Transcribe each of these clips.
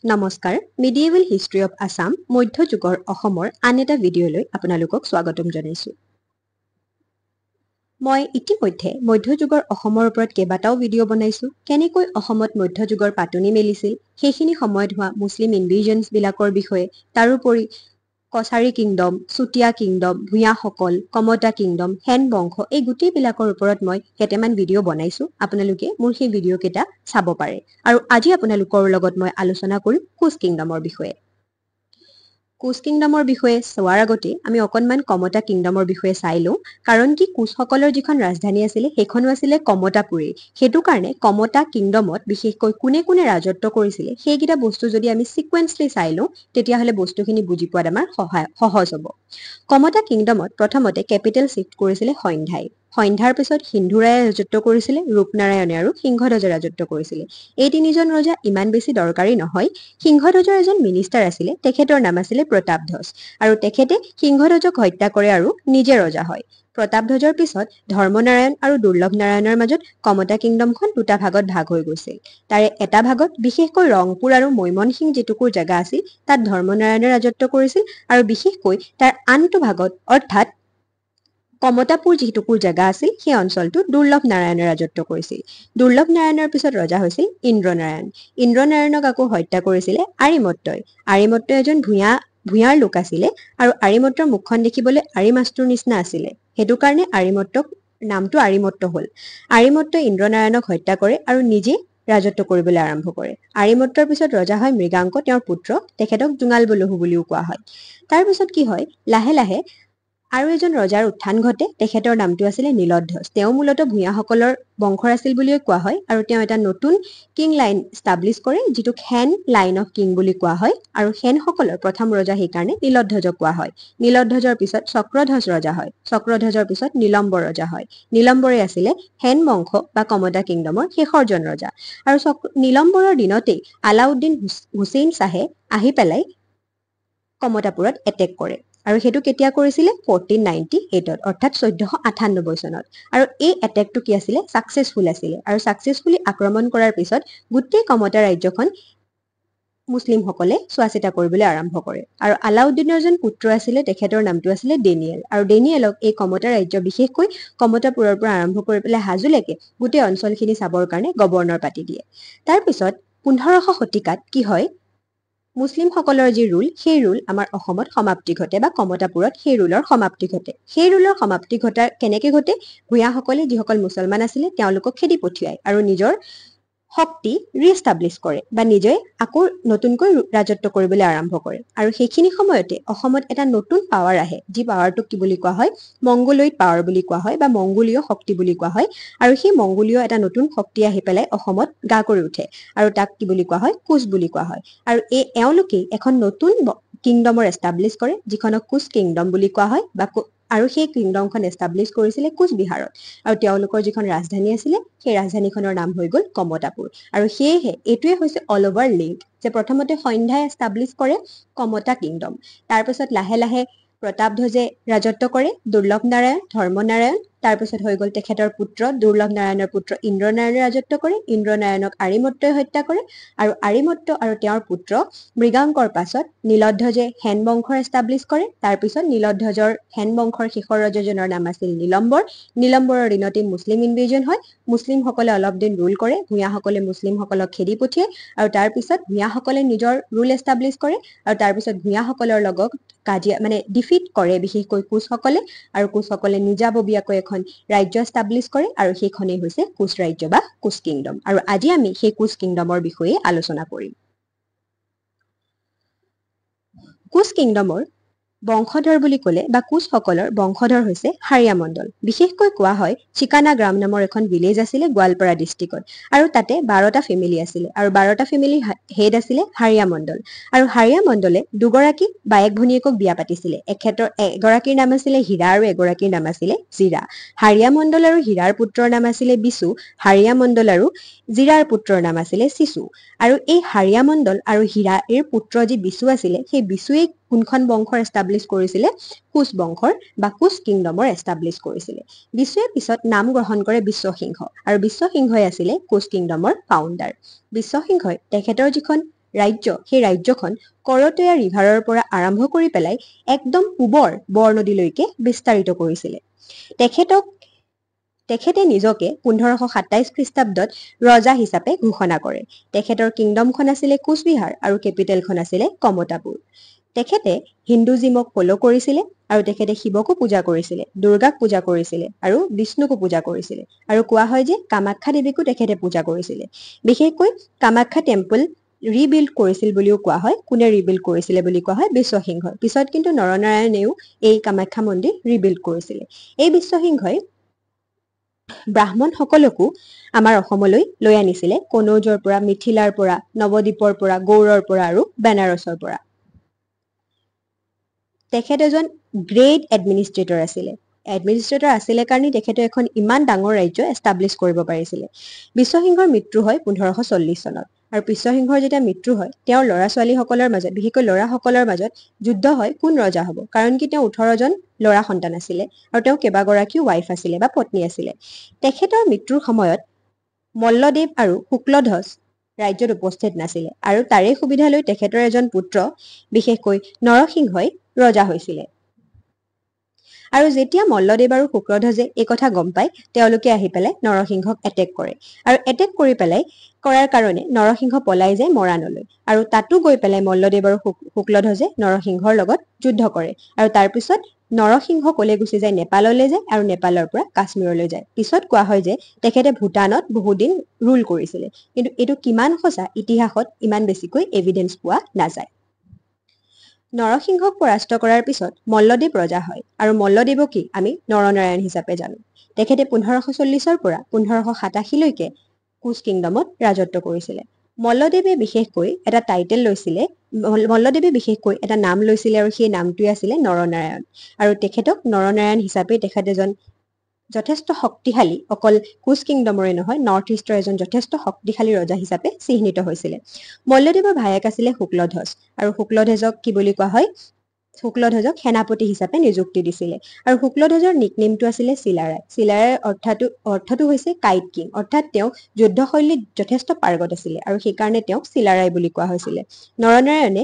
নমস্কাৰ medieval history of Assam মধ্যযুগৰ অসমৰ আন এটা ভিডিঅ'লৈ আপোনালোকক স্বাগতম জনাইছো মই ইতিমধ্যে মধ্যযুগৰ অসমৰ ওপৰত কেইবাটাও ভিডিঅ' বনাইছো কেনেকৈ অসমত মধ্যযুগৰ পাতনি মেলিছিল সেইখিনি সময়ত হোৱা মুছলিম ইনভেজনছ বিলাকৰ বিষয়ে তাৰোপৰি কছাৰী কিংডম চুটিয়া কিংডম ভূঞাসকল কমতা কিংডম হেন বংশ এই গোটেইবিলাকৰ ওপৰত মই কেইটামান ভিডিঅ' বনাইছো আপোনালোকে মোৰ সেই ভিডিঅ' কেইটা চাব পাৰে আৰু আজি আপোনালোকৰ লগত মই আলোচনা কৰিম কোচ কিংডমৰ বিষয়ে কোচ কিংডমৰ বিষয়ে চোৱাৰ আগতে আমি অকণমান কমতা কিংডমৰ বিষয়ে চাই লওঁ কাৰণ কি কোচসকলৰ যিখন ৰাজধানী আছিলে সেইখনো আছিলে কমতাপুৰী সেইটো কাৰণে কমতা কিংডমত বিশেষকৈ কোনে কোনে ৰাজত্ব কৰিছিলে সেইকেইটা বস্তু যদি আমি সিকুৱেন্সলি চাই লওঁ তেতিয়াহ'লে বস্তুখিনি বুজি পোৱাত আমাৰ সহজ হ'ব কমতা কিংডমত প্ৰথমতে কেপিটেল শিফ্ট কৰিছিলে সন্ধ্যাৰ পিছত সিন্ধুৰায়ে ৰাজত্ব কৰিছিলে ৰূপনাৰায়ণে আৰু সিংহধ্বজে ৰাজত্ব কৰিছিলে এই তিনিজন ৰজা ইমান বেছি দৰকাৰী নহয় সিংহধ্বজৰ এজন মিনিষ্টাৰ আছিলে তেখেতৰ নাম আছিলে প্ৰতাপধ্বজ আৰু তেখেতে সিংহধ্বজক হত্যা কৰে আৰু নিজে ৰজা হয় প্ৰতাপধ্বজৰ পিছত ধৰ্মনাৰায়ণ আৰু দুৰ্লভ নাৰায়ণৰ মাজত কমতা কিংডমখন দুটা ভাগত ভাগ হৈ গৈছিল তাৰে এটা ভাগত বিশেষকৈ ৰংপুৰ আৰু মৈমনসিং যিটুকুৰ জাগা আছিল তাত ধৰ্মনাৰায়ণে ৰাজত্ব কৰিছিল আৰু বিশেষকৈ তাৰ আনটো ভাগত অৰ্থাৎ কমতাপুৰ যিটুকুৰ জাগা আছিল সেই অঞ্চলটো দুৰ্লভ নাৰায়ণে ৰাজত্ব কৰিছিল দুৰ্লভ নাৰায়ণৰ পিছত ৰজা হৈছিল ইন্দ্ৰনাৰায়ণক আকৌ হত্যা কৰিছিলে আৰিমত্তই এজন ভূঞাৰ লোক আছিলে আৰু আৰিমত্তৰ মুখখন দেখিবলৈ আৰিমাস্তুৰ নিচিনা আছিলে সেইটো কাৰণে নামটো আৰিমত্ত হ'ল আৰিমত্তই ইন্দ্ৰনাৰায়ণক হত্যা কৰে আৰু নিজে ৰাজত্ব কৰিবলৈ আৰম্ভ কৰে আৰিমত্তৰ পিছত ৰজা হয় মৃগাংক তেওঁৰ পুত্ৰ তেখেতক জোঙাল বলহু বুলিও কোৱা হয় তাৰ পিছত কি হয় লাহে লাহে আৰু এজন ৰজাৰ উত্থান ঘটে তেখেতৰ নামটো আছিলে নীলধ্বজ তেওঁ মূলতঃ ভূঞাসকলৰ বংশৰ আছিল বুলিও কোৱা হয় আৰু তেওঁ এটা নতুন কিং লাইন ষ্টাব্লিছ কৰে যিটোক হেন লাইন অফ কিং বুলি কোৱা হয় আৰু হেনসকলৰ প্ৰথম ৰজা সেইকাৰণে নীলধ্বজক কোৱা হয় নীলধ্বজৰ পিছত চক্ৰধ্বজ ৰজা হয় চক্ৰধ্বজৰ পিছত নীলম্বৰ ৰজা হয় নীলম্বৰে আছিলে হেন বংশ বা কমতা কিংডমৰ শেষৰজন ৰজা আৰু নীলম্বৰৰ দিনতেই আলাউদ্দিন হুছেইন শ্বাহে আহি পেলাই কমতাপুৰত এটেক কৰে আৰু সেইটো কেতিয়া কৰিছিলে 1498 অৰ্থাৎ 1498 চনত আৰু এই এটেকটো কি আছিলে সাকসেসফুল আছিলে আৰু সাকসেসফুলি আক্ৰমণ কৰাৰ পিছত গোটেই কমতা ৰাজ্যখন মুছলিমসকলে চোৱাচিতা কৰিবলৈ আৰম্ভ কৰে আৰু আলাউদ্দিনৰ এজন পুত্ৰ আছিলে তেখেতৰ নামটো আছিলে ডেনিয়েল আৰু ডেনিয়েলক এই কমতা ৰাজ্য বিশেষকৈ কমতাপুৰৰ পৰা আৰম্ভ কৰি পেলাই হাজোলৈকে গোটেই অঞ্চলখিনি চাবৰ কাৰণে গৱৰ্ণৰ পাতি দিয়ে তাৰ পিছত 1500 শতিকাত কি হয় মুছলিমসকলৰ যি ৰুল সেই ৰুল আমাৰ অসমত সমাপ্তি ঘটে বা কমতাপুৰত সেই ৰুলৰ সমাপ্তি ঘটে সেই ৰুলৰ সমাপ্তি ঘটা কেনেকে ঘটে ভূঞাসকলে যিসকল মুছলমান আছিলে তেওঁলোকক খেদি পঠিয়ায় আৰু নিজৰ শক্তি ৰিএষ্টাব্লিছ কৰে বা নিজে আকৌ নতুনকৈ ৰাজত্ব কৰিবলৈ আৰম্ভ কৰে আৰু সেইখিনি সময়তে অসমত এটা নতুন পাৱাৰ আহে যি পাৱাৰটোক কি বুলি কোৱা হয় মংগোলইড পাৱাৰ বুলি কোৱা হয় বা মংগোলীয় শক্তি বুলি কোৱা হয় আৰু সেই মংগোলীয় এটা নতুন শক্তি আহি পেলাই অসমত গা কৰি উঠে আৰু তাক কি বুলি কোৱা হয় কোচ বুলি কোৱা হয় আৰু এওঁলোকেই এখন নতুন কিংডমৰ এষ্টাব্লিছ কৰে যিখনক কোচ কিংডম বুলি কোৱা হয় বা আৰু সেই কিংডমখন এষ্টাব্লিছ কৰিছিলে কোচবিহাৰত আৰু তেওঁলোকৰ যিখন ৰাজধানী আছিলে সেই ৰাজধানীখনৰ নাম হৈ গ'ল কমতাপুৰ আৰু সেয়েহে এইটোৱে হৈছে অল অভাৰ লিংক যে প্ৰথমতে সন্ধ্যাই এষ্টাব্লিছ কৰে কমতা কিংডম তাৰপিছত লাহে লাহে প্ৰতাপধ্বজে ৰাজত্ব কৰে দুৰ্লভ নাৰায়ণ ধৰ্মনাৰায়ণ তাৰপিছত হৈ গ'ল তেখেতৰ পুত্ৰ দুৰ্লভ নাৰায়ণৰ পুত্ৰ ইন্দ্ৰনাৰায়ণে ৰাজত্ব কৰে ইন্দ্ৰনাৰায়ণক আৰিমত্তই হত্যা কৰে আৰু আৰিমত্ত আৰু তেওঁৰ পুত্ৰ মৃগাংকৰ পাছত নীলধ্বজে হেন বংশৰ এষ্টাব্লিছ কৰে তাৰপিছত নীলধ্বজৰ হেন বংশৰ শেষৰ ৰজাজনৰ নাম আছিল নীলম্বৰৰ দিনতে মুছলিম ইনভেজন হয় মুছলিমসকলে অলপ দিন ৰুল কৰে ভূঞাসকলে মুছলিমসকলক খেদি পঠিয়ায় আৰু তাৰপিছত ভূঞাসকলে নিজৰ ৰুল এষ্টাব্লিছ কৰে আৰু তাৰপিছত ভূঞাসকলৰ লগত কাজিয়া ডিফিট কৰে বিশেষকৈ কোচসকলে আৰু কোচসকলে নিজাববীয়াকৈ এখন ৰাজ্য এষ্টাব্লিছ কৰে আৰু সেইখনেই হৈছে কোচ ৰাজ্য বা কোচ কিংডম আৰু আজি আমি সেই কোচ কিংডমৰ বিষয়ে আলোচনা কৰিম কোচ কিংডমৰ বংশধৰ বুলি ক'লে বা কোচসকলৰ বংশধৰ হৈছে হাৰিয়া মণ্ডল বিশেষকৈ কোৱা হয় চিকানা গ্ৰাম নামৰ এখন ভিলেজ আছিলে গোৱালপাৰা ডিষ্ট্ৰিক্টত আৰু তাতে 12টা ফেমিলি আছিলে আৰু 12টা ফেমিলিৰ হেড আছিলে হাৰিয়া মণ্ডল আৰু হাৰিয়া মণ্ডলে দুগৰাকী বায়েক ভনীয়েকক বিয়া পাতিছিলে এগৰাকীৰ নাম আছিলে হীৰা আৰু এগৰাকীৰ নাম আছিলে জিৰা হাৰিয়া মণ্ডল আৰু হীৰাৰ পুত্ৰৰ নাম আছিলে বিচু হাৰিয়া মণ্ডল আৰু জিৰাৰ পুত্ৰৰ নাম আছিলে চিচু আৰু এই হাৰিয়া মণ্ডল আৰু হীৰাৰ পুত্ৰ যি বিচু আছিলে সেই বিচুৱে কোনখন বংশৰ এষ্টাব্লিছ কৰিছিলে কোচ বংশৰ বা কোচ কিংডমৰ এষ্টাব্লিছ কৰিছিলে বিচুৱে পিছত নাম গ্ৰহণ কৰে বিশ্বসিংহ আৰু বিশ্বসিংহই আছিলে কোচ কিংডমৰ ফাউণ্ডাৰ বিশ্বসিংহই তেখেতৰ যিখন ৰাজ্য সেই ৰাজ্যখন কৰতয়া ৰিভাৰৰ পৰা আৰম্ভ কৰি পেলাই একদম পূবৰ বৰনদীলৈকে বিস্তাৰিত কৰিছিলে তেখেতে নিজকে 1527 খ্ৰীষ্টাব্দত ৰজা হিচাপে ঘোষণা কৰে তেখেতৰ কিংডমখন আছিলে কোচবিহাৰ আৰু কেপিটেলখন আছিলে কমতাপুৰ তেখেতে হিন্দুজিমক ফলো কৰিছিলে আৰু তেখেতে শিৱকো পূজা কৰিছিলে দুৰ্গাক পূজা কৰিছিলে আৰু বিষ্ণুকো পূজা কৰিছিলে আৰু কোৱা হয় যে কামাখ্যা দেৱীকো তেখেতে পূজা কৰিছিলে বিশেষকৈ কামাখ্যা টেম্পল ৰিবিল্ড কৰিছিল বুলিও কোৱা হয় কোনে ৰিবিল্ড কৰিছিলে বুলি কোৱা হয় বিশ্বসিংহই পিছত কিন্তু নৰনাৰায়ণেও এই কামাখ্যা মন্দিৰ ৰিবিল্ড কৰিছিলে এই বিশ্বসিংহই ব্ৰাহ্মণ সকলকো আমাৰ অসমলৈ লৈ আনিছিলে কনৌজৰ পৰা মিথিলাৰ পৰা নৱদ্বীপৰ পৰা গৌড়ৰ পৰা আৰু বেনাৰসৰ পৰা তেখেত এজন গ্ৰেট এডমিনিষ্ট্ৰেটৰ আছিলে কাৰণে তেখেতে এখন ইমান ডাঙৰ ৰাজ্য এষ্টাব্লিছ কৰিব পাৰিছিলে বিশ্বসিংহৰ মৃত্যু হয় 1540 চনত আৰু বিশ্বসিংহৰ যেতিয়া মৃত্যু হয় তেওঁৰ ল'ৰা ছোৱালীসকলৰ মাজত বিশেষকৈ ল'ৰাসকলৰ মাজত যুদ্ধ হয় কোন ৰজা হ'ব কাৰণ কি তেওঁ 18জন ল'ৰা সন্তান আছিলে আৰু তেওঁ কেইবাগৰাকীও ৱাইফ আছিলে বা পত্নী আছিলে তেখেতৰ মৃত্যুৰ সময়ত মল্লদেৱ আৰু শুক্লধ্বজ ৰাজ্যত উপস্থিত নাছিলে আৰু তাৰে সুবিধা লৈ তেখেতৰ এজন পুত্ৰ বিশেষকৈ নৰসিংহই ৰজা হৈছিলে আৰু যেতিয়া মল্লদেৱ আৰু শুক্লধ্বজে এই কথা গম পায় তেওঁলোকে আহি পেলাই নৰসিংহক এটেক কৰে আৰু এটেক কৰি পেলাই কৰাৰ কাৰণে নৰসিংহ পলাই যায় মৰাণলৈ আৰু তাতো গৈ পেলাই মল্লদেৱ আৰু শুক্লধ্বজে নৰসিংহৰ লগত যুদ্ধ কৰে আৰু তাৰ পিছত নৰসিংহ কলে গুচি যায় নেপাললৈ যায় আৰু নেপালৰ পৰা কাশ্মীৰলৈ যায় পিছত কোৱা হয় যে তেখেতে ভূটানত বহুদিন ৰুল কৰিছিলে কিন্তু এইটো কিমান সঁচা ইতিহাসত ইমান বেছিকৈ এভিডেন্স পোৱা নাযায় নৰসিংহক পৰাস্ত কৰাৰ পিছত মল্লদেৱ ৰজা হয় আৰু মল্লদেৱকী আমি নৰনাৰায়ণ হিচাপে জানো তেখেতে 1540ৰ পৰা 1587লৈকে কোচ কিংডমত ৰাজত্ব কৰিছিলে মল্লদেৱে বিশেষকৈ এটা টাইটেল লৈছিলে মল্লদেৱে বিশেষকৈ এটা নাম লৈছিলে আৰু সেই নামটোৱে আছিলে নৰনাৰায়ণ আৰু তেখেতক নৰনাৰায়ণ হিচাপে তেখেত এজন যথেষ্ট শক্তিশালী অকল কোচ কিংডমৰে নহয় নৰ্থ ইষ্টৰ এজন যথেষ্ট শক্তিশালী ৰজা হিচাপে চিহ্নিত হৈছিলে মল্লদেৱৰ ভায়েক আছিলে শুক্লধ্বজ আৰু শুক্লধ্বজক কি বুলি কোৱা হয় শুক্লধ্বজক সেনাপতি হিচাপে নিযুক্তি দিছিলে আৰু শুক্লধ্বজৰ নিকনেমটো আছিলে চিলাৰায় অৰ্থটো হৈছে কাইট কিং অৰ্থাৎ তেওঁ যুদ্ধশৈলীত যথেষ্ট পাৰ্গত আছিলে আৰু সেইকাৰণে তেওঁক চিলাৰায় বুলি কোৱা হৈছিলে নৰনাৰায়ণে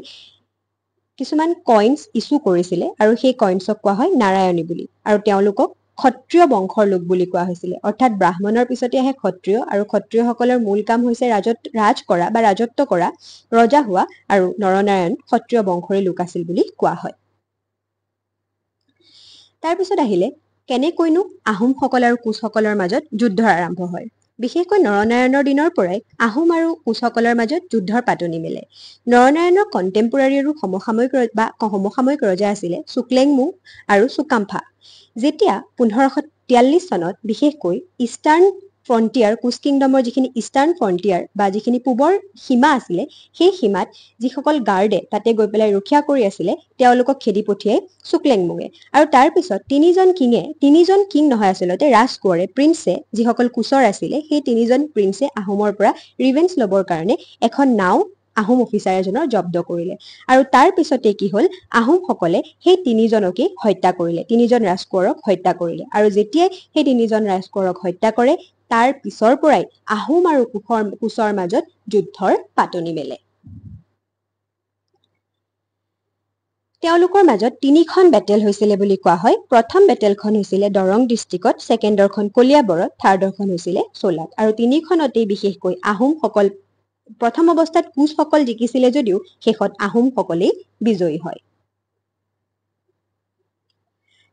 কিছুমান কইনছ ইছ্যু কৰিছিলে আৰু সেই কইনছক কোৱা হয় নাৰায়ণী বুলি আৰু তেওঁলোকক ক্ষত্ৰিয় বংশৰ লোক বুলি কোৱা হৈছিলে অৰ্থাৎ ব্ৰাহ্মণৰ পিছতে আহে ক্ষত্ৰিয় আৰু ক্ষত্ৰিয়সকলৰ মূল কাম হৈছে ৰাজ কৰা বা ৰাজত্ব কৰা ৰজা হোৱা আৰু নৰনাৰায়ণ ক্ষত্ৰিয় বংশৰে লোক আছিল বুলি কোৱা হয় তাৰপিছত আহিলে কেনেকৈনো আহোমসকল আৰু কোচসকলৰ মাজত যুদ্ধৰ আৰম্ভ হয় বিশেষকৈ নৰনাৰায়ণৰ দিনৰ পৰাই আহোম আৰু কোচসকলৰ মাজত যুদ্ধৰ পাতনি মেলে নৰনাৰায়ণৰ কণ্টেম্পৰাৰী আৰু সমসাময়িক ৰজা আছিলে চুক্লেংমুং আৰু চুকাম্ফা যেতিয়া 1543 চনত বিশেষকৈ ইষ্টাৰ্ণ ফ্ৰণ্টিয়াৰ কোচ কিংডমৰ যিখিনি ইষ্টাৰ্ণ ফ্ৰণ্টিয়াৰ বা যিখিনি পূবৰ সীমা আছিলে সেই সীমাত যিসকল গাৰ্ডে তাতে গৈ পেলাই ৰক্ষা কৰি আছিলে তেওঁলোকক খেদি পঠিয়াই চুক্লেংমুঙে আৰু তাৰ পিছত তিনিজন কিং নহয় আচলতে ৰাজকোঁৱৰে প্ৰিন্সে যিসকল কোচৰ আছিলে সেই তিনিজন প্ৰিন্সে আহোমৰ পৰা ৰিভেঞ্জ ল'বৰ কাৰণে এখন নাও আহোম অফিচাৰ এজনৰ জব্দ কৰিলে আৰু তাৰ পিছতে কি হ'ল আহোমসকলে সেই তিনিজনকে হত্যা কৰিলে তিনিজন ৰাজকোঁৱৰক হত্যা কৰিলে আৰু যেতিয়াই সেই তিনিজন ৰাজকোঁৱৰক হত্যা কৰে তাৰ পিছৰ পৰাই আহোম আৰু কোচৰ মাজত যুদ্ধৰ পাতনি মেলে তেওঁলোকৰ মাজত তিনিখন বেটেল হৈছিলে বুলি কোৱা হয় প্ৰথম বেটেলখন হৈছিলে দৰং ডিষ্ট্ৰিক্টত ছেকেণ্ডৰখন কলিয়াবৰত থাৰ্ডৰখন হৈছিলে চোলাত আৰু তিনিখনতেই বিশেষকৈ আহোমসকল প্ৰথম অৱস্থাত কোচসকল জিকিছিলে যদিও শেষত আহোমসকলেই বিজয়ী হয়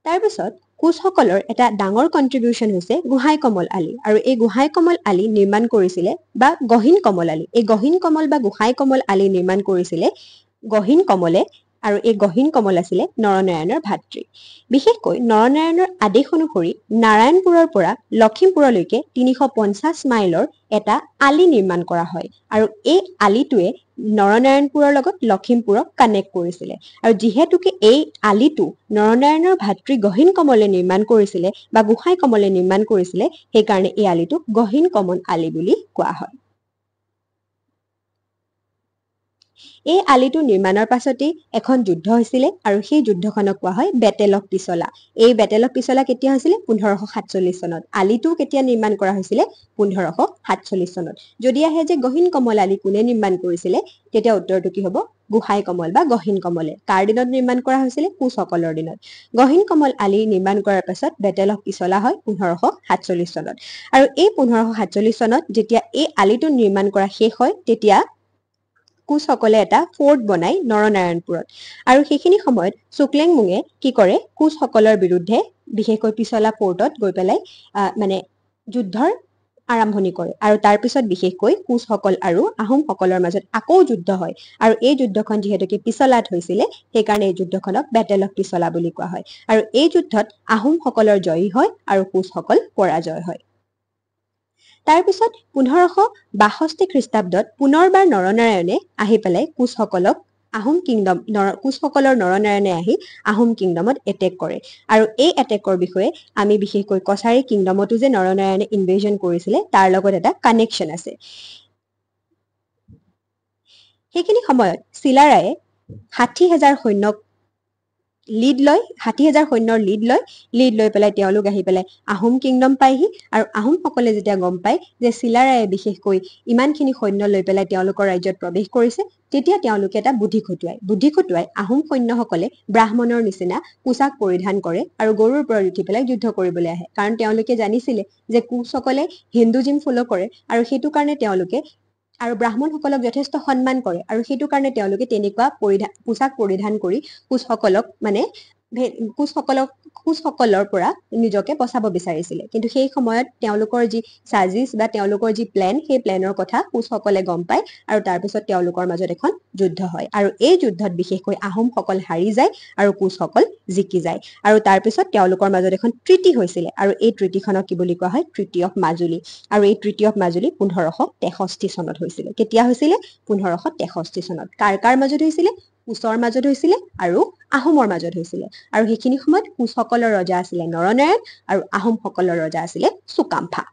তাৰপিছত কোচসকলৰ এটা ডাঙৰ কণ্ট্ৰিবিউশ্যন হৈছে গোহাঁই কমল আলি আৰু এই গোহাঁই কমল আলি নিৰ্মাণ কৰিছিলে বা গহীন কমল আলি এই গহীন কমল বা গোহাঁই কমল আলি নিৰ্মাণ কৰিছিলে গহীন কমলে আৰু এই গহীন কমল আছিলে নৰনাৰায়ণৰ ভাতৃ বিশেষকৈ নৰনাৰায়ণৰ আদেশ অনুসৰি নাৰায়ণপুৰৰ পৰা লখিমপুৰলৈকে 350 মাইলৰ এটা আলি নিৰ্মাণ কৰা হয় আৰু এই আলিটোৱে নৰনাৰায়ণপুৰৰ লগত লখিমপুৰক কানেক্ট কৰিছিলে আৰু যিহেতুকে এই আলিটো নৰনাৰায়ণৰ ভাতৃ গহীন কমলে নিৰ্মাণ কৰিছিলে বা গোহাঁই কমলে নিৰ্মাণ কৰিছিলে সেইকাৰণে এই আলিটোক গহীন কমল আলি বুলি কোৱা হয় এই আলিটো নিৰ্মাণৰ পাছতেই এখন যুদ্ধ হৈছিলে আৰু সেই যুদ্ধখনক কোৱা হয় বেটেল অফ পিছলা। এই বেটেল অফ পিছলা কেতিয়া হৈছিলে? 1547 চনত। আলিটো কেতিয়া নিৰ্মাণ কৰা হৈছিলে? 1547 চনত। যদি আহে যে গহীন কমল আলি কোনে নিৰ্মাণ কৰিছিলে, তেতিয়া উত্তৰটো কি হ'ব? গোহাঁই কমল বা গহীন কমলে। কাৰ দিনত নিৰ্মাণ কৰা হৈছিলে? কোচসকলৰ দিনত। গহীন কমল আলি নিৰ্মাণ কৰাৰ পাছত বেটেল অফ পিছলা হয় 1547 চনত। আৰু এই 1547 চনত যেতিয়া এই আলিটো নিৰ্মাণ কৰা শেষ হয়, তেতিয়া কোচসকলে এটা ফৰ্ট বনাই নৰনাৰায়ণপুৰত। আৰু সেইখিনি সময়ত চুকলেংমুঙে কি কৰে? কোচসকলৰ বিৰুদ্ধে বিশেষকৈ পিছলা ফৰ্টত গৈ পেলাই মানে যুদ্ধৰ আৰম্ভণি কৰে। আৰু তাৰ পিছত বিশেষকৈ কোচসকল আৰু আহোমসকলৰ মাজত আকৌ যুদ্ধ হয়। আৰু এই যুদ্ধখন যিহেতুকে পিছলাত হৈছিলে, সেইকাৰণে এই যুদ্ধখনক বেটেল অফ পিছলা বুলি কোৱা হয়। আৰু এই যুদ্ধত আহোমসকলৰ জয়ী হয় আৰু কোচসকল পৰাজয় হয়। তাৰপিছত 1562 খ্ৰীষ্টাব্দত পুনৰবাৰ নৰনাৰায়ণে আহি পেলাই কোচসকলৰ নৰনাৰায়ণে আহি আহোম কিংডমত এটেক কৰে। আৰু এই এটেকৰ বিষয়ে আমি বিশেষকৈ কছাৰী কিংডমতো যে নৰনাৰায়ণে ইনভেজন কৰিছিলে, তাৰ লগত এটা কানেকশ্যন আছে। সেইখিনি সময়ত চিলাৰায়ে 60,000 সৈন্যক লিড লয়, 60,000 সৈন্যৰ লিড লৈ পেলাই তেওঁলোক আহি পেলাই আহোম কিংডম পায়হি। আৰু আহোমসকলে যেতিয়া গম পায় যে চিলাৰায়ে বিশেষকৈ ইমানখিনি সৈন্য লৈ পেলাই তেওঁলোকৰ ৰাজ্যত প্ৰৱেশ কৰিছে, তেতিয়া তেওঁলোকে এটা বুদ্ধি খটুৱাই আহোম সৈন্যসকলে ব্ৰাহ্মণৰ নিচিনা পোছাক পৰিধান কৰে আৰু গৰুৰ ওপৰত উঠি পেলাই যুদ্ধ কৰিবলৈ আহে। কাৰণ তেওঁলোকে জানিছিলে যে কোচসকলে হিন্দুজিম ফ'ল' কৰে আৰু সেইটো কাৰণে তেওঁলোকে আৰু ব্ৰাহ্মণসকলক যথেষ্ট সন্মান কৰে। আৰু সেইটো কাৰণে তেওঁলোকে তেনেকুৱা পোছাক পৰিধান কৰি কোচসকলৰ পৰা নিজকে বচাব বিচাৰিছিলে। কিন্তু সেই সময়ত তেওঁলোকৰ যি চাৰ্জিছ বা তেওঁলোকৰ যি প্লেন, সেই প্লেনৰ কথা কোচসকলে গম পায় আৰু তাৰপিছত তেওঁলোকৰ মাজত এখন যুদ্ধ হয়। আৰু এই যুদ্ধত বিশেষকৈ আহোমসকল হাৰি যায় আৰু কোচসকল জিকি যায়। আৰু তাৰপিছত তেওঁলোকৰ মাজত এখন ট্ৰিটি হৈছিলে। আৰু এই ট্ৰিটিখনক কি বুলি কোৱা হয়? Treaty of Majuli. আৰু এই ট্ৰিটি অফ মাজুলী 1563 চনত হৈছিলে। কেতিয়া হৈছিলে? 1563 চনত। কাৰ মাজত হৈছিলে? কোচৰ মাজত হৈছিলে আৰু আহোমৰ মাজত হৈছিলে। আৰু সেইখিনি সময়ত কোচসকলৰ ৰজা আছিলে নৰনাৰায়ণ আৰু আহোমসকলৰ ৰজা আছিলে চুকাম্ফা।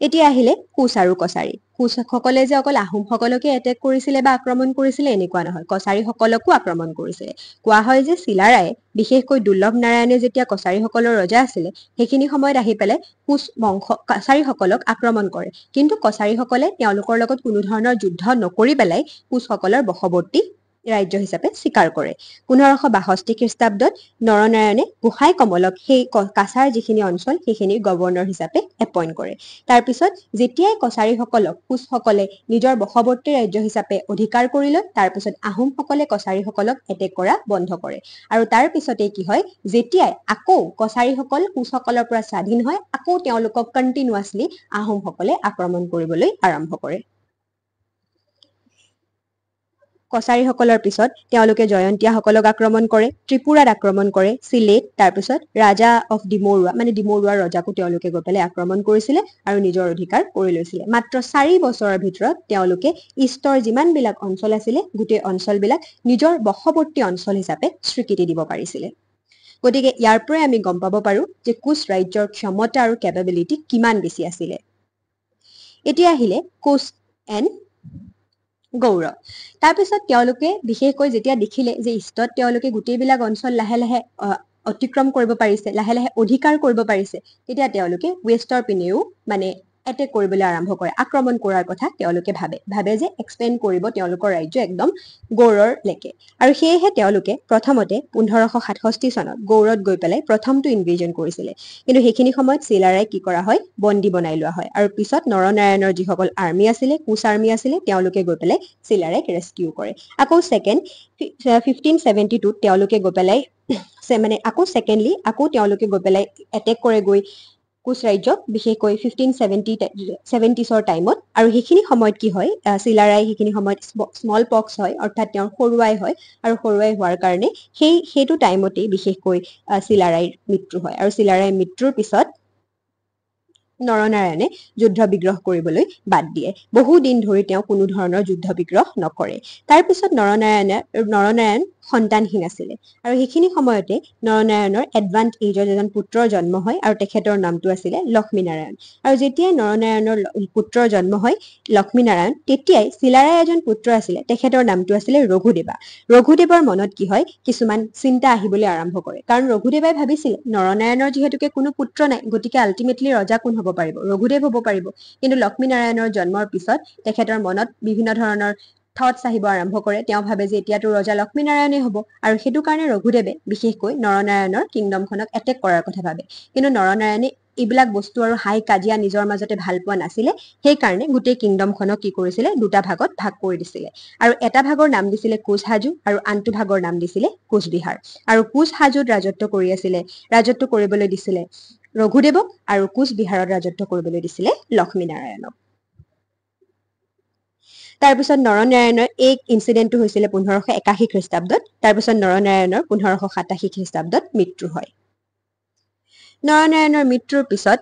এতিয়া আহিলে কোচ আৰু কছাৰী। কোচসকলে যে অকল আহোমসকলকে এটেক কৰিছিলে বা আক্ৰমণ কৰিছিলে এনেকুৱা নহয়, কছাৰীসকলকো আক্ৰমণ কৰিছিলে। কোৱা হয় যে চিলাৰায়ে বিশেষকৈ দুৰ্লভ নাৰায়ণে যেতিয়া কছাৰীসকলৰ ৰজা আছিলে, সেইখিনি সময়ত আহি পেলাই কছাৰীসকলক আক্ৰমণ কৰে। কিন্তু কছাৰীসকলে তেওঁলোকৰ লগত কোনো ধৰণৰ যুদ্ধ নকৰি পেলাই কোচসকলৰ বশৱৰ্তী ৰাজ্য হিচাপে স্বীকাৰ কৰে। 1562 খ্ৰীষ্টাব্দত নৰনাৰায়ণে গোহাঁই কমলক সেই কাছাৰ যিখিনি অঞ্চল সেইখিনিৰ গভৰ্ণৰ হিচাপে এপইণ্ট কৰে। তাৰপিছত যেতিয়াই কছাৰীসকলক কোচসকলে নিজৰ বশৱৰ্তী ৰাজ্য হিচাপে অধিকাৰ কৰি লয়, তাৰপিছত আহোমসকলে কছাৰীসকলক এটেক কৰা বন্ধ কৰে। আৰু তাৰ পিছতে কি হয়? যেতিয়াই আকৌ কছাৰীসকল কোচসকলৰ পৰা স্বাধীন হয়, আকৌ তেওঁলোকক কণ্টিনিউৱাছলি আহোমসকলে আক্ৰমণ কৰিবলৈ আৰম্ভ কৰে। কছাৰীসকলৰ পিছত তেওঁলোকে জয়ন্তীয়াসকলক আক্ৰমণ কৰে, ত্ৰিপুৰাত আক্ৰমণ কৰে, চিলেট, তাৰপিছত ৰাজা অফ ডিমৰুৱা ডিমৰুৱাৰ ৰজাকো তেওঁলোকে গৈ পেলাই আক্ৰমণ কৰিছিলে আৰু নিজৰ অধিকাৰ কৰি লৈছিলে। মাত্ৰ 4 বছৰৰ ভিতৰত তেওঁলোকে ইষ্টৰ যিমানবিলাক অঞ্চল আছিলে, গোটেই অঞ্চলবিলাক নিজৰ বশৱৰ্তী অঞ্চল হিচাপে স্বীকৃতি দিব পাৰিছিলে। গতিকে ইয়াৰ পৰাই আমি গম পাব পাৰো যে কোচ ৰাজ্যৰ ক্ষমতা আৰু কেপেবিলিটি কিমান বেছি আছিলে। এতিয়া আহিলে কোচ এণ্ড গৌৰৱ। তাৰপিছত তেওঁলোকে বিশেষকৈ যেতিয়া দেখিলে যে ইষ্টত তেওঁলোকে গোটেইবিলাক অঞ্চল লাহে লাহে অতিক্ৰম কৰিব পাৰিছে, লাহে লাহে অধিকাৰ কৰিব পাৰিছে, তেতিয়া তেওঁলোকে ৱেষ্টৰ পিনেও এটেক কৰিবলৈ আৰম্ভ কৰে। আক্ৰমণ কৰাৰ কথা তেওঁলোকে ভাবে যে এক্সপেণ্ড কৰিব তেওঁলোকৰ ৰাজ্য একদম গৌড়লৈকে। আৰু সেয়েহে তেওঁলোকে প্ৰথমতে 1567 চনত গৌড়ত গৈ পেলাই প্ৰথমটো ইনভেজন কৰিছিলে। কিন্তু সেইখিনি সময়ত চিলাৰাই কি কৰা হয়? বন্দী বনাই লোৱা হয়। আৰু পিছত নৰনাৰায়ণৰ যিসকল আৰ্মি আছিলে, কোচ আৰ্মি আছিলে, তেওঁলোকে গৈ পেলাই চিলাৰাইক ৰেস্কিউ কৰে। আকৌ 1572 তেওঁলোকে গৈ পেলাই আকৌ তেওঁলোকে গৈ পেলাই এটেক কৰে গৈ কোচ ৰাজ্যক, বিশেষকৈ 1570s টাইমত। আৰু সেইখিনি সময়ত কি হয়? চিলাৰাই সেইখিনি সময়ত স্মল পক্স হয়, অৰ্থাৎ তেওঁৰ সৰুৱাই হয়। আৰু সৰুৱাই হোৱাৰ কাৰণে সেইটো টাইমতেই বিশেষকৈ চিলাৰাইৰ মৃত্যু হয়। আৰু চিলাৰাইৰ মৃত্যুৰ পিছত নৰনাৰায়ণে যুদ্ধ বিগ্ৰহ কৰিবলৈ বাদ দিয়ে। বহু দিন ধৰি তেওঁ কোনো ধৰণৰ যুদ্ধ বিগ্ৰহ নকৰে। তাৰপিছত নৰনাৰায়ণ সন্তানহীন আছিলে আৰু সেইখিনি সময়তে নৰনাৰায়ণৰ এডভান্স এজত এজন পুত্ৰৰ জন্ম হয় আৰু তেখেতৰ নামটো আছিলে লক্ষ্মীনাৰায়ণ আৰু যেতিয়াই নৰনাৰায়ণৰ পুত্ৰৰ জন্ম হয় লক্ষ্মীনাৰায়ণ তেতিয়াই চিলাৰায় এজন পুত্ৰ আছিলে তেখেতৰ নামটো আছিলে ৰঘুদেৱা ৰঘুদেৱৰ মনত কি হয় কিছুমান চিন্তা আহিবলৈ আৰম্ভ কৰে কাৰণ ৰঘুদেৱাই ভাবিছিলে নৰনাৰায়ণৰ যিহেতুকে কোনো পুত্ৰ নাই গতিকে আল্টিমেটলি ৰজা কোন হ'ব পাৰিব ৰঘুদেৱ হ'ব পাৰিব কিন্তু লক্ষ্মীনাৰায়ণৰ জন্মৰ পিছত তেখেতৰ মনত বিভিন্ন ধৰণৰ থটছ আহিব আৰম্ভ কৰে তেওঁ ভাবে যে এতিয়াতো ৰজা লক্ষ্মীনাৰায়ণেই হ'ব আৰু সেইটো কাৰণে ৰঘুদেৱে বিশেষকৈ নৰনাৰায়ণৰ কিংডমখনক এটেক কৰাৰ কথা ভাবে কিন্তু নৰনাৰায়ণে এইবিলাক বস্তু আৰু হাই কাজিয়া নিজৰ মাজতে ভাল পোৱা নাছিলে সেইকাৰণে গোটেই কিংডমখনক কি কৰিছিলে দুটা ভাগত ভাগ কৰি দিছিলে আৰু এটা ভাগৰ নাম দিছিলে কোচহাজো আৰু আনটো ভাগৰ নাম দিছিলে কোচবিহাৰ আৰু কোচহাজোত ৰাজত্ব কৰিবলৈ দিছিলে ৰঘুদেৱক আৰু কোচবিহাৰত ৰাজত্ব কৰিবলৈ দিছিলে লক্ষ্মীনাৰায়ণক তাৰপিছত নৰনাৰায়ণৰ এই ইনচিডেণ্টটো হৈছিলে 1581 খ্ৰীষ্টাব্দত তাৰপিছত নৰনাৰায়ণৰ 1587 খ্ৰীষ্টাব্দত মৃত্যু হয় নৰনাৰায়ণৰ মৃত্যুৰ পিছত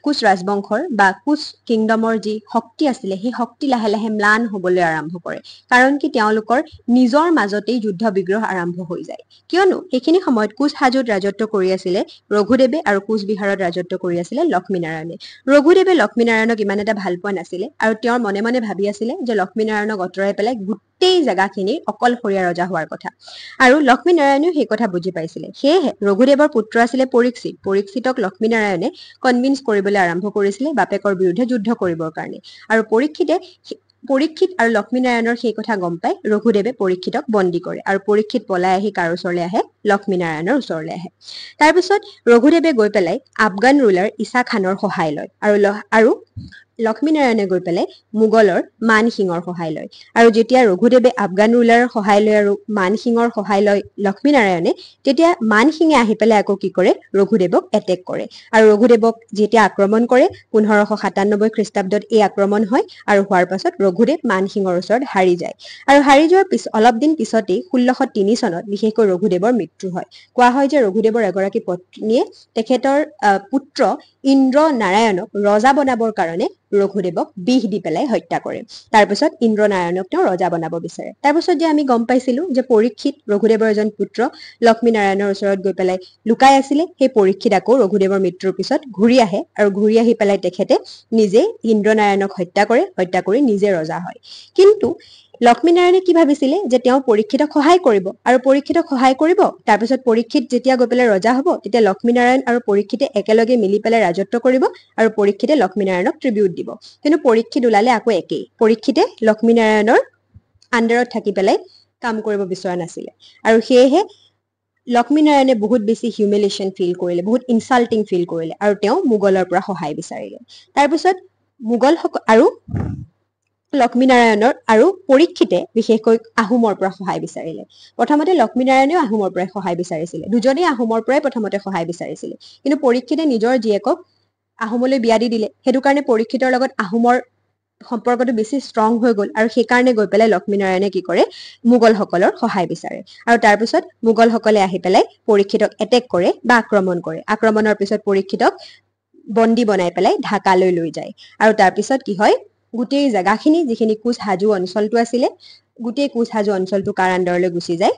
কোচ ৰাজবংশৰ বা কোচ কিংডমৰ যি শক্তি আছিলে সেই শক্তি লাহে লাহে ম্লান হবলৈ আৰম্ভ কৰে কাৰণ কি তেওঁলোকৰ নিজৰ মাজতেই যুদ্ধ বিগ্ৰহ আৰম্ভ হৈ যায় কিয়নো সেইখিনি সময়ত কোচহাজোত ৰাজত্ব কৰি আছিলে ৰঘুদেৱে আৰু কোচবিহাৰত ৰাজত্ব কৰি আছিলে লক্ষ্মীনাৰায়ণে ৰঘুদেৱে লক্ষ্মীনাৰায়ণক ইমান এটা ভাল পোৱা নাছিলে আৰু তেওঁৰ মনে মনে ভাবি আছিলে যে লক্ষ্মীনাৰায়ণক আঁতৰাই পেলাই গোটেই জেগাখিনি অকলশৰীয়া ৰজা হোৱাৰ কথা আৰু লক্ষ্মীনাৰায়ণেও সেই কথা বুজি পাইছিলে সেয়েহে ৰঘুদেৱৰ পুত্ৰ আছিলে পৰীক্ষিতক লক্ষ্মীনাৰায়ণে কনভিন্স কৰিবলৈ আৰম্ভ কৰিছিলে বাপেকৰ বিৰুদ্ধে যুদ্ধ কৰিবৰ কাৰণে আৰু পৰীক্ষিত আৰু লক্ষ্মীনাৰায়ণৰ সেই কথা গম পাই ৰঘুদেৱে পৰীক্ষিতক বন্দী কৰে আৰু পৰীক্ষিত পলাই আহি কাৰ ওচৰলৈ আহে লক্ষ্মীনাৰায়ণৰ ওচৰলৈ আহে তাৰপিছত ৰঘুদেৱে গৈ পেলাই আফগান ৰুলাৰ ঈশা খানৰ সহায় লয় আৰু লক্ষ্মীনাৰায়ণে গৈ পেলাই মোগলৰ মানসিঙৰ সহায় লয় আৰু যেতিয়া ৰঘুদেৱে আফগান ৰুলাৰৰ সহায় লয় আৰু মানসিঙৰ সহায় লয় লক্ষ্মীনাৰায়ণে তেতিয়া মানসিঙে আহি পেলাই আকৌ কি কৰে ৰঘুদেৱক এটেক কৰে আৰু ৰঘুদেৱক যেতিয়া আক্ৰমণ কৰে 1597 খ্ৰীষ্টাব্দত এই আক্ৰমণ হয় আৰু হোৱাৰ পাছত ৰঘুদেৱ মানসিঙৰ ওচৰত হাৰি যায় আৰু হাৰি যোৱাৰ অলপ দিন পিছতেই 1603 চনত বিশেষকৈ ৰঘুদেৱৰ মৃত্যু হয় কোৱা হয় যে ৰঘুদেৱৰ এগৰাকী পত্নীয়ে তেখেতৰ পুত্ৰ ইন্দ্ৰ নাৰায়ণক ৰজা বনাবৰ কাৰণে ৰঘুদেৱক বিষ দি পেলাই হত্যা কৰে তাৰপিছত ইন্দ্ৰ নাৰায়ণক তেওঁ ৰজা বনাব বিচাৰে তাৰপিছত যে আমি গম পাইছিলো যে পৰীক্ষিত ৰঘুদেৱৰ এজন পুত্ৰ লক্ষ্মীনাৰায়ণৰ ওচৰত গৈ পেলাই লুকাই আছিলে সেই পৰীক্ষিত আকৌ ৰঘুদেৱৰ মৃত্যুৰ পিছত ঘূৰি আহে আৰু ঘূৰি আহি পেলাই তেখেতে নিজে ইন্দ্ৰ নাৰায়ণক হত্যা কৰি নিজে ৰজা হয় কিন্তু লক্ষ্মীনাৰায়ণে কি ভাবিছিলে যে তেওঁ পৰীক্ষিতক সহায় কৰিব তাৰপিছত পৰীক্ষিত যেতিয়া গৈ পেলাই ৰজা হ'ব তেতিয়া লক্ষ্মীনাৰায়ণ আৰু পৰীক্ষিতে একেলগে মিলি পেলাই ৰাজত্ব কৰিব আৰু পৰীক্ষিতে লক্ষ্মীনাৰায়ণক ট্ৰিবিউট দিব কিন্তু পৰীক্ষিত ওলালে আকৌ একেই পৰীক্ষিতে লক্ষ্মীনাৰায়ণৰ আণ্ডাৰত থাকি পেলাই কাম কৰিব বিচৰা নাছিলে আৰু সেয়েহে লক্ষ্মীনাৰায়ণে বহুত বেছি হিউমিলেশ্যন ফিল কৰিলে বহুত ইনচাল্টিং ফিল কৰিলে আৰু তেওঁ মোগলৰ পৰা সহায় বিচাৰিলে তাৰপিছত মোগলসকল আৰু লক্ষ্মীনাৰায়ণৰ আৰু পৰীক্ষিতে বিশেষকৈ আহোমৰ পৰা সহায় বিচাৰিলে প্ৰথমতে লক্ষ্মীনাৰায়ণেও আহোমৰ পৰাই সহায় বিচাৰিছিলে দুজনেই আহোমৰ পৰাই প্ৰথমতে সহায় বিচাৰিছিলে কিন্তু পৰীক্ষিতে নিজৰ জীয়েকক আহোমলৈ বিয়া দি দিলে সেইটো কাৰণে পৰীক্ষিতৰ লগত আহোমৰ সম্পৰ্কটো বেছি ষ্ট্ৰং হৈ গ'ল আৰু সেইকাৰণে গৈ পেলাই লক্ষ্মীনাৰায়ণে কি কৰে মোগলসকলৰ সহায় বিচাৰে আৰু তাৰপিছত মোগলসকলে আহি পেলাই পৰীক্ষিতক এটেক কৰে বা আক্ৰমণ কৰে আক্ৰমণৰ পিছত পৰীক্ষিতক বন্দী বনাই পেলাই ঢাকালৈ লৈ যায় আৰু তাৰপিছত কি হয় গোটেই জেগাখিনি যিখিনি কোচহাজো অঞ্চলটো আছিলে গোটেই কোচহাজো অঞ্চলটো কাৰ আণ্ডাৰলৈ গুচি যায়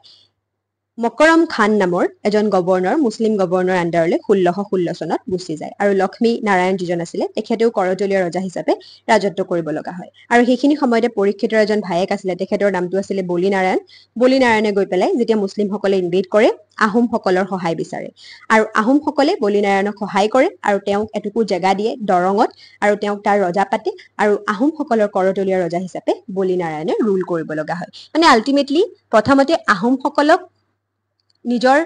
মকৰম খান নামৰ এজন গভৰ্ণৰ মুছলিম গভৰ্ণৰ আণ্ডাৰলৈ 1616 চনত গুচি যায় আৰু লক্ষ্মী নাৰায়ণ যিজন আছিলে তেখেতেও কৰতলীয়া ৰজা হিচাপে ৰাজত্ব কৰিব লগা হয় আৰু সেইখিনি সময়তে পৰীক্ষিতৰ এজন ভায়েক আছিলে তেখেতৰ নামটো আছিলে বলিনাৰায়ণে গৈ পেলাই যেতিয়া মুছলিমসকলে ইনভেড কৰে আহোমসকলৰ সহায় বিচাৰে আৰু আহোমসকলে বলিনাৰায়ণক সহায় কৰে আৰু তেওঁক এটুকুৰ জেগা দিয়ে দৰঙত আৰু তেওঁক তাৰ ৰজা পাতে আৰু আহোমসকলৰ কৰতলীয়া ৰজা হিচাপে বলিনাৰায়ণে ৰুল কৰিব লগা হয় মানে আল্টিমেটলি প্ৰথমতে আহোমসকলক নিজৰ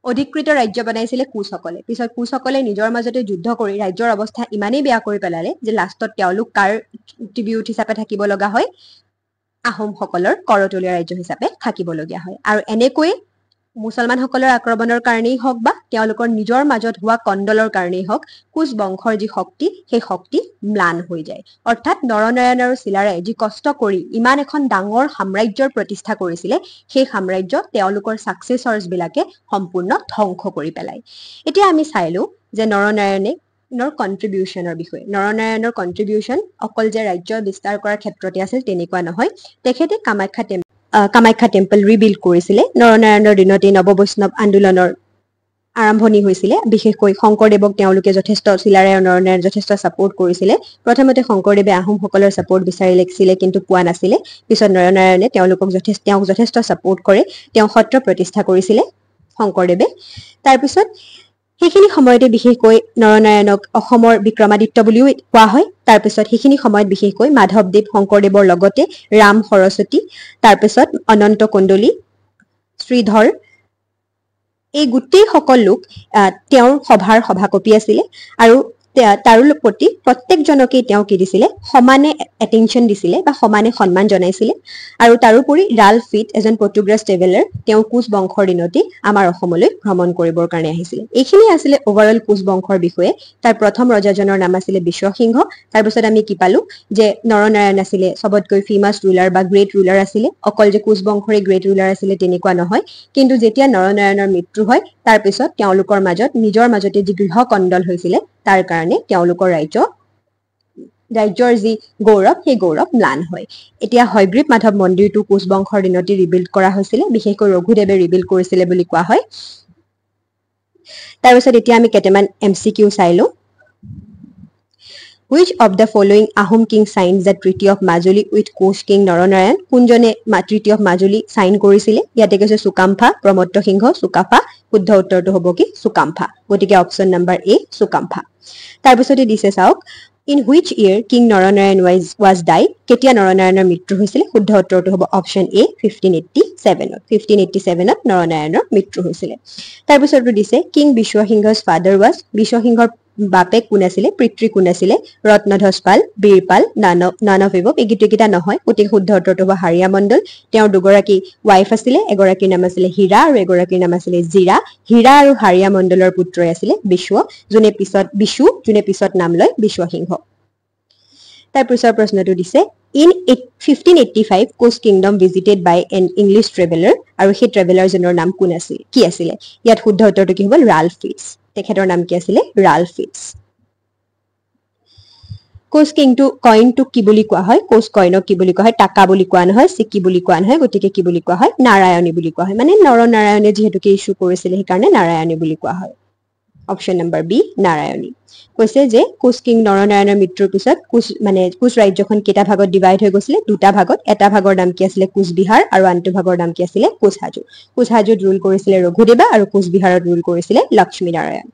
অধিকৃত ৰাজ্য বনাইছিলে কোচসকলে পিছত কোচসকলে নিজৰ মাজতে যুদ্ধ কৰি ৰাজ্যৰ অৱস্থা ইমানেই বেয়া কৰি পেলালে যে লাষ্টত তেওঁলোক কাৰ ট্ৰিবিউট হিচাপে থাকিব লগা হয় আহোমসকলৰ কৰতলীয়া ৰাজ্য হিচাপে থাকিবলগীয়া হয় আৰু এনেকৈয়ে মুছলমানসকলৰ আক্ৰমণৰ কাৰণেই হওক বা তেওঁলোকৰ নিজৰ মাজত হোৱা কণ্ডলৰ কাৰণেই হওক কোচ বংশৰ যি শক্তি সেই শক্তি ম্লান হৈ যায় অৰ্থাৎ নৰনাৰায়ণ আৰু চিলাৰায়ে যি কষ্ট কৰি ইমান এখন ডাঙৰ সাম্ৰাজ্যৰ প্ৰতিষ্ঠা কৰিছিলে সেই সাম্ৰাজ্য তেওঁলোকৰ ছাকচেছৰ্ছ বিলাকে সম্পূৰ্ণ ধ্বংস কৰি পেলায় এতিয়া আমি চাইলো যে নৰনাৰায়ণৰ কন্ট্ৰিবিউচনৰ বিষয়ে নৰনাৰায়ণৰ কন্ট্ৰিবিউচন অকল যে ৰাজ্য বিস্তাৰ কৰাৰ ক্ষেত্ৰতে আছিল তেনেকুৱা নহয় তেখেতে কামাখ্যা কামাখ্যা টেম্পল ৰিবিল্ড কৰিছিলে নৰনাৰায়ণৰ দিনতে নৱবৈষ্ণৱ আন্দোলনৰ আৰম্ভণি হৈছিলে বিশেষকৈ শংকৰদেৱক তেওঁলোকে যথেষ্ট চিলাৰায় নৰনাৰায়ণ যথেষ্ট ছাপোৰ্ট কৰিছিলে প্ৰথমতে শংকৰদেৱে আহোমসকলৰ ছাপোৰ্ট বিচাৰি লিখিছিলে কিন্তু পোৱা নাছিলে পিছত নৰনাৰায়ণে তেওঁক যথেষ্ট ছাপোৰ্ট কৰে তেওঁ সত্ৰ প্ৰতিষ্ঠা কৰিছিলে শংকৰদেৱে তাৰপিছত সেইখিনি সময়তে বিশেষকৈ নৰনাৰায়ণক অসমৰ বিক্ৰমাদিত্য বুলিও কোৱা হয় তাৰপিছত সেইখিনি সময়ত বিশেষকৈ মাধৱদেৱ শংকৰদেৱৰ লগতে ৰাম সৰস্বতী তাৰপিছত অনন্ত কণ্ডলী শ্ৰীধৰ এই গোটেই সকল লোক তেওঁৰ সভাৰ সভাকপি আছিলে আৰু তাৰো প্ৰতি প্ৰত্যেকজনকেই তেওঁ কি দিছিলে সমানে এটেনশ্যন দিছিলে বা সমানে সন্মান জনাইছিলে আৰু তাৰোপৰি ৰাল্ফ ফিট এজন পৰ্তুগীজ ট্ৰেভেলাৰ তেওঁ কোচ বংশৰ দিনতে আমাৰ অসমলৈ ভ্ৰমণ কৰিবৰ কাৰণে আহিছিলে এইখিনি আছিলে ওভাৰঅল কোচ বংশৰ বিষয়ে তাৰ প্ৰথম ৰজাজনৰ নাম আছিলে বিশ্বসিংহ তাৰপিছত আমি কি পালো যে নৰনাৰায়ণ আছিলে সবতকৈ ফেমাছ ৰুলাৰ বা গ্ৰেট ৰুলাৰ আছিলে অকল যে কোচ বংশৰে গ্ৰেট ৰুলাৰ আছিলে তেনেকুৱা নহয় কিন্তু যেতিয়া নৰনাৰায়ণৰ মৃত্যু হয় তাৰপিছত তেওঁলোকৰ নিজৰ মাজতে যি গৃহ কণ্ডল হৈছিলে তাৰ কাৰণে তেওঁলোকৰ ৰাজ্যৰ যি গৌৰৱ সেই গৌৰৱ ম্লান হয় এতিয়া হয়গ্ৰীৱ মাধৱ মন্দিৰটো কোচ বংশৰ দিনতে ৰিবিল্ড কৰা হৈছিলে বিশেষকৈ ৰঘুদেৱে ৰিবিল্ড কৰিছিলে বুলি কোৱা হয় তাৰপিছত এতিয়া আমি কেইটামান MCQ চাই লওঁ Which of the following Ahom king signed the Treaty of Majuli with Kosh King Naranarayan? কোনজনে Treaty of Majuli সাইন কৰিছিলে ইয়াতে কৈছে সুকাম্ফা প্ৰমত্ত সিংহ সুকাফা শুদ্ধ উত্তৰটো হ'ব কি সুকাম্ফা গতিকে অপচন নম্বৰ A সুকাম্ফা তাৰপিছতে দিছে চাওক In which year King Naranarayan was died? কেতিয়া নৰনাৰায়ণৰ মৃত্যু হৈছিল শুদ্ধ উত্তৰটো হ'ব অপচন A 1587 নৰনাৰায়ণৰ মৃত্যু হৈছিল তাৰপিছতো দিছে King বিশ্বসিংহ's father was বিশ্বসিংহৰ বাপেক কোন আছিলে পিতৃ কোন আছিলে ৰত্নধ্বজ পাল বীৰপাল none of above এগিটা নহয় গতিকে শুদ্ধ উত্তৰটো হ'ব হাৰিয়া মণ্ডল তেওঁৰ দুগৰাকী ওয়াইফ আছিলে এগৰাকীৰ নাম আছিলে হীৰা আৰু এগৰাকীৰ নাম আছিলে জিৰা হীৰা আৰু হাৰিয়া মণ্ডলৰ পুত্ৰ আছিলে যোনে পিছত নাম লয় বিশ্বসিংহ তাৰ পিছৰ প্ৰশ্নটো দিছে In 1585 Koch Kingdom visited by an English traveler আৰু সেই ট্ৰেভেলাৰজনৰ নাম কোন আছিল কি আছিলে ইয়াত শুদ্ধ উত্তৰটো কি হ'ব ৰাল্ফ ফিটছ তেখেতৰ নাম কি আছিলে ৰাল্ফ ফিটছ কোচ কিংটো কইনটো কি বুলি কোৱা হয় কোচ কইনক কি বুলি কোৱা হয় টাকা বুলি কোৱা নহয় সিকি বুলি কোৱা নহয় গতিকে কি বুলি কোৱা হয় নাৰায়ণী বুলি কোৱা হয় মানে নৰনাৰায়ণে যেহেতুকে ইস্যু কৰিছিলে সেইকাৰণে নাৰায়ণী বুলি কোৱা হয় অপচন নম্বৰ বি নাৰায়ণী কৈছে যে কোচ কিং নৰনাৰায়ণৰ মৃত্যুৰ পিছত কোচ ৰাজ্যখন কেইটা ভাগত ডিভাইড হৈ গৈছিলে দুটা ভাগত এটা ভাগৰ নাম কি আছিলে কোচবিহাৰ আৰু আনটো ভাগৰ নাম কি আছিলে কোচহাজুত ৰুল কৰিছিলে ৰঘুদেৱা আৰু কোচবিহাৰত ৰুল কৰিছিলে Lakshmi Narayan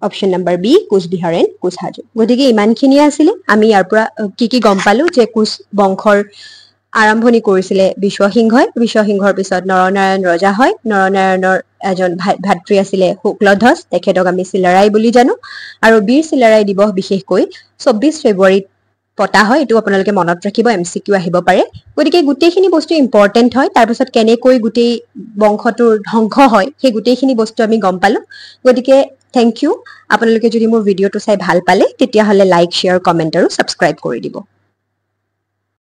option number B Coochbehar and Kochhajo গতিকে ইমানখিনিয়ে আছিলে আমি ইয়াৰ পৰা কি গম পালো যে কোচ বংশৰ আৰম্ভণি কৰিছিলে বিশ্বসিংহৰ পিছত নৰনাৰায়ণ ৰজা হয় নৰনাৰায়ণৰ এজন ভাতৃ আছিলে শুক্লধ্বজ তেখেতক আমি চিলাৰায় বুলি জানো আৰু বীৰ চিলাৰায় দিৱস বিশেষকৈ 24 ফেব্ৰুৱাৰীত পতা হয় এটো আপোনালোকে মনত ৰাখিব MCQ আহিব পাৰে গতিকে গোটেইখিনি বস্তু ইম্পৰ্টেন্ট হয় তাৰপিছত কেনেকৈ গোটেই বংশটোৰ ধ্বংস হয় সেই গোটেইখিনি বস্তু আমি গম পালো গতিকে থ্যাংক ইউ আপোনালোকে যদি মোৰ ভিডিঅটো চাই ভাল পালে তেতিয়া হলে লাইক শেয়াৰ কমেন্ট আৰু সাবস্ক্ৰাইব কৰি দিব